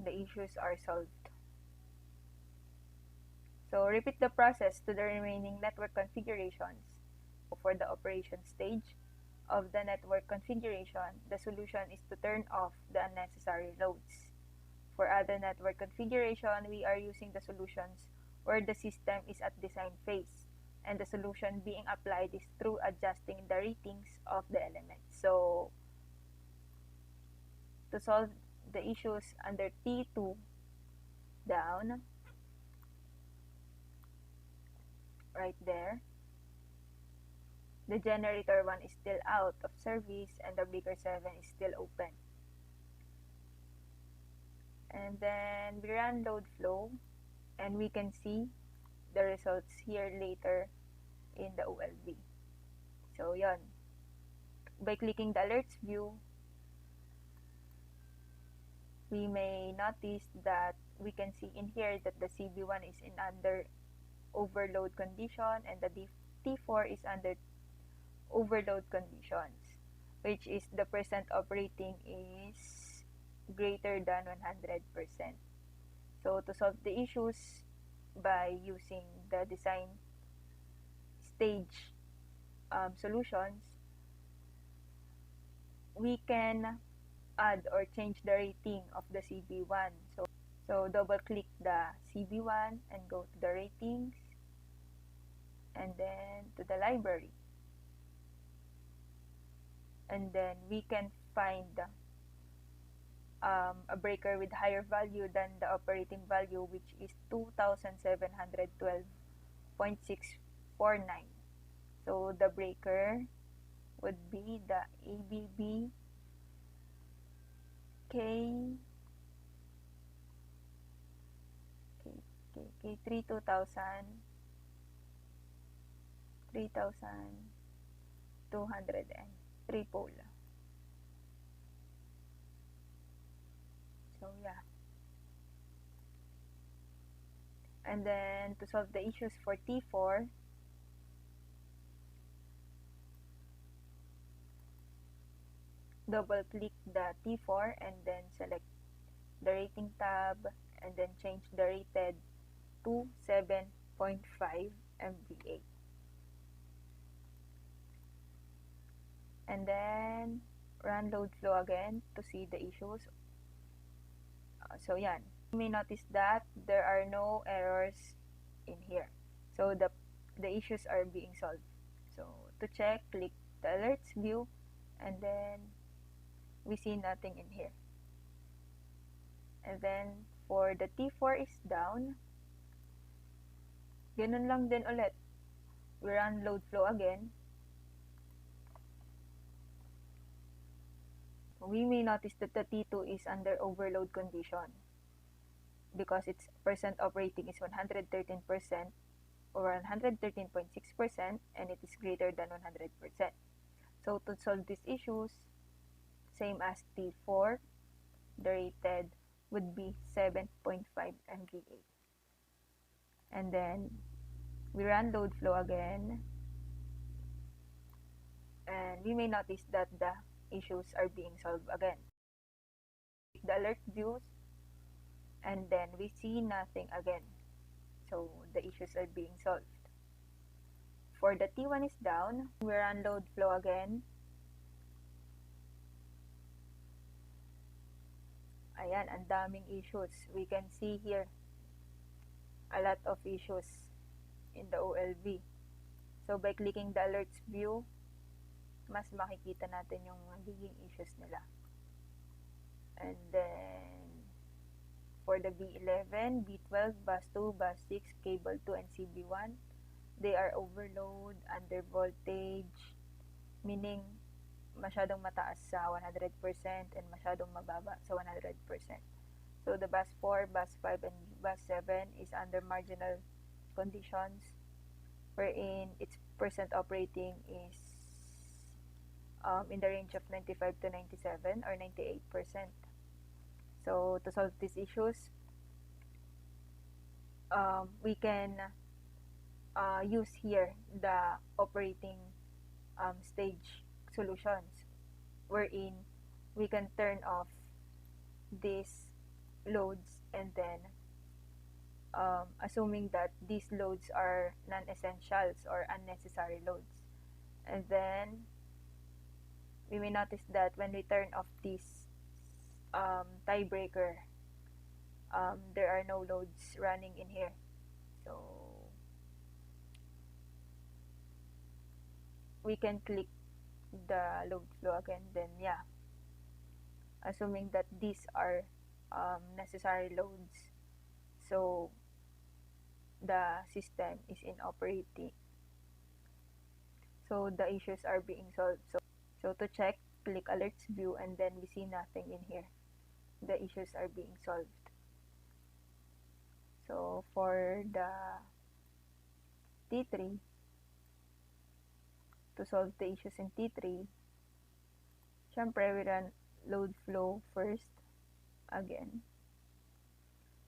the issues are solved. So repeat the process to the remaining network configurations. For the operation stage of the network configuration, the solution is to turn off the unnecessary loads. For other network configuration, we are using the solutions where the system is at design phase, and the solution being applied is through adjusting the ratings of the elements. So, to solve the issues under T2 down, right there, the generator 1 is still out of service and the breaker 7 is still open. And then we run load flow and we can see the results here later in the OLV. So yon, by clicking the alerts view, we may notice that we can see in here that the CB1 is in under overload condition and the T4 is under overload conditions, which is the percent operating is greater than 100%. So to solve the issues by using the design stage solutions, we can add or change the rating of the CB1. So double click the CB1 and go to the ratings and then to the library. And then we can find a breaker with higher value than the operating value, which is 2712.649. So the breaker would be the ABB K3 2000 3203 pole. So yeah. And then to solve the issues for T4, double click the T4 and then select the rating tab and then change the rated to 7.5 MVA. And then run load flow again to see the issues. So yan, you may notice that there are no errors in here. So the issues are being solved. So to check, click the alerts view and then we see nothing in here. And then for the T4 is down, ganun lang din ulit. We run load flow again. We may notice that the T2 is under overload condition because its percent operating is 113% or 113.6% and it is greater than 100%. So to solve these issues, same as T4, the rated would be 7.5 MVA. And then we run load flow again and we may notice that the issues are being solved again. The alert views and then we see nothing again. So the issues are being solved. For the T1 is down, we run load flow again. Ayan, ang daming issues. We can see here a lot of issues in the OLV. So by clicking the alerts view, mas makikita natin yung magiging issues nila. And then for the B11, B12, bus 2, bus 6, cable 2, and CB1, they are overload, under voltage, meaning masyadong mataas sa 100% and masyadong mababa sa 100%. So the bus 4, bus 5, and bus 7 is under marginal conditions wherein its percent operating is in the range of 95 to 97 or 98%. So to solve these issues, we can use here the operating stage solutions wherein we can turn off this loads, and then assuming that these loads are non-essentials or unnecessary loads. And then we may notice that when we turn off this tiebreaker, there are no loads running in here. So we can click the load flow again. Then yeah, assuming that these are necessary loads, so the system is in operating, so the issues are being solved. So to check, click alerts view, and then we see nothing in here. The issues are being solved. So for the T3, to solve the issues in T3, syempre we run load flow first again,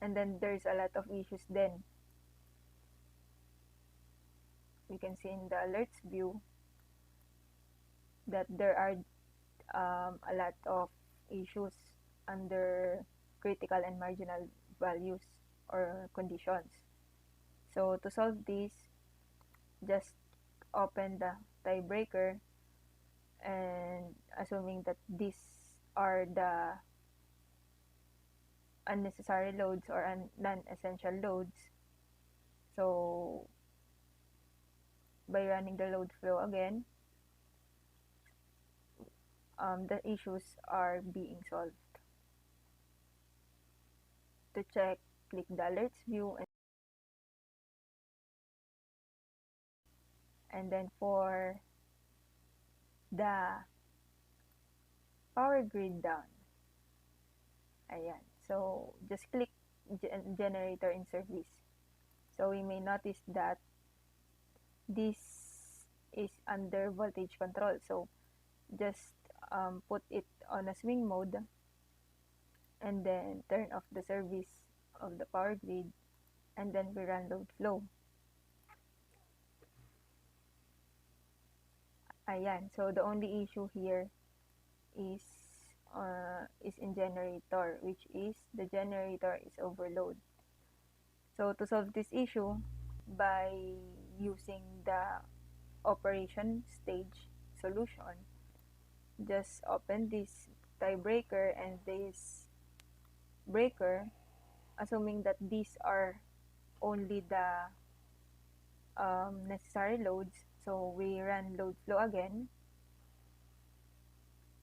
and then there's a lot of issues then. We can see in the alerts view that there are a lot of issues under critical and marginal values or conditions. So to solve this, just open the tiebreaker, and assuming that these are the unnecessary loads or non-essential loads, so by running the load flow again, the issues are being solved. To check, click the alerts view, and then for the power grid down, ayan, so just click generator in service. So we may notice that this is under voltage control, so just put it on a swing mode, and then turn off the service of the power grid, and then we run load flow. Ayan, so the only issue here is in generator, which is the generator is overload. So to solve this issue, by using the operation stage solution, just open this tiebreaker and this breaker, assuming that these are only the necessary loads. So we run load flow again,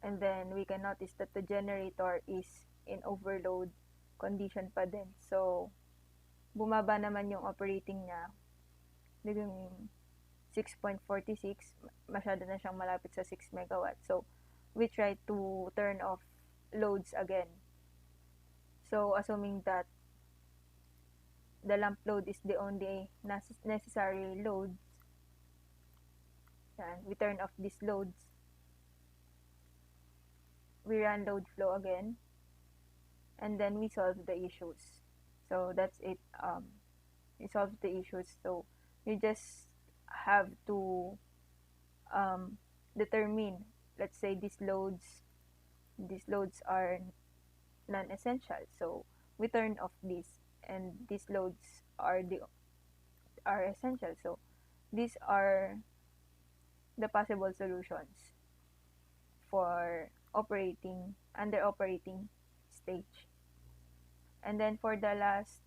and then we can notice that the generator is in overload condition pa din. So bumaba naman yung operating niya, naging 6.46, masyado na siyang malapit sa 6 megawatts. So we try to turn off loads again. So assuming that the lamp load is the only necessary loads, yan, we turn off these loads, we run load flow again, and then we solve the issues. So that's it. We solve the issues. So you just have to determine, let's say these loads are non-essential, so we turn off these, and these loads are essential. So these are the possible solutions for operating under operating stage. And then for the last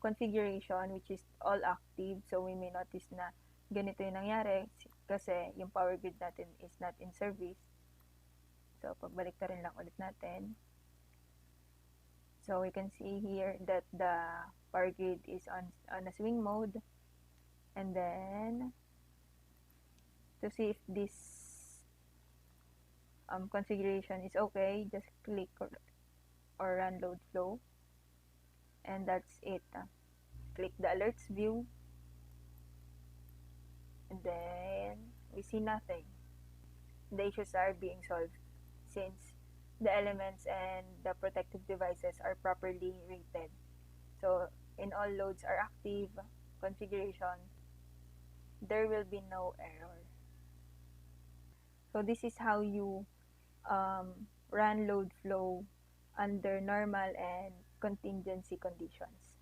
configuration, which is all active, so we may notice na ganito yung nangyari kasi yung power grid natin is not in service. So pagbalik na rin lang ulit natin. So we can see here that the power grid is on a swing mode. And then to see if this configuration is okay, just click or run load flow, and that's it. Click the alerts view, and then we see nothing. The issues are being solved since the elements and the protective devices are properly rated. So in all loads are active configuration, there will be no error. So this is how you run load flow under normal and contingency conditions.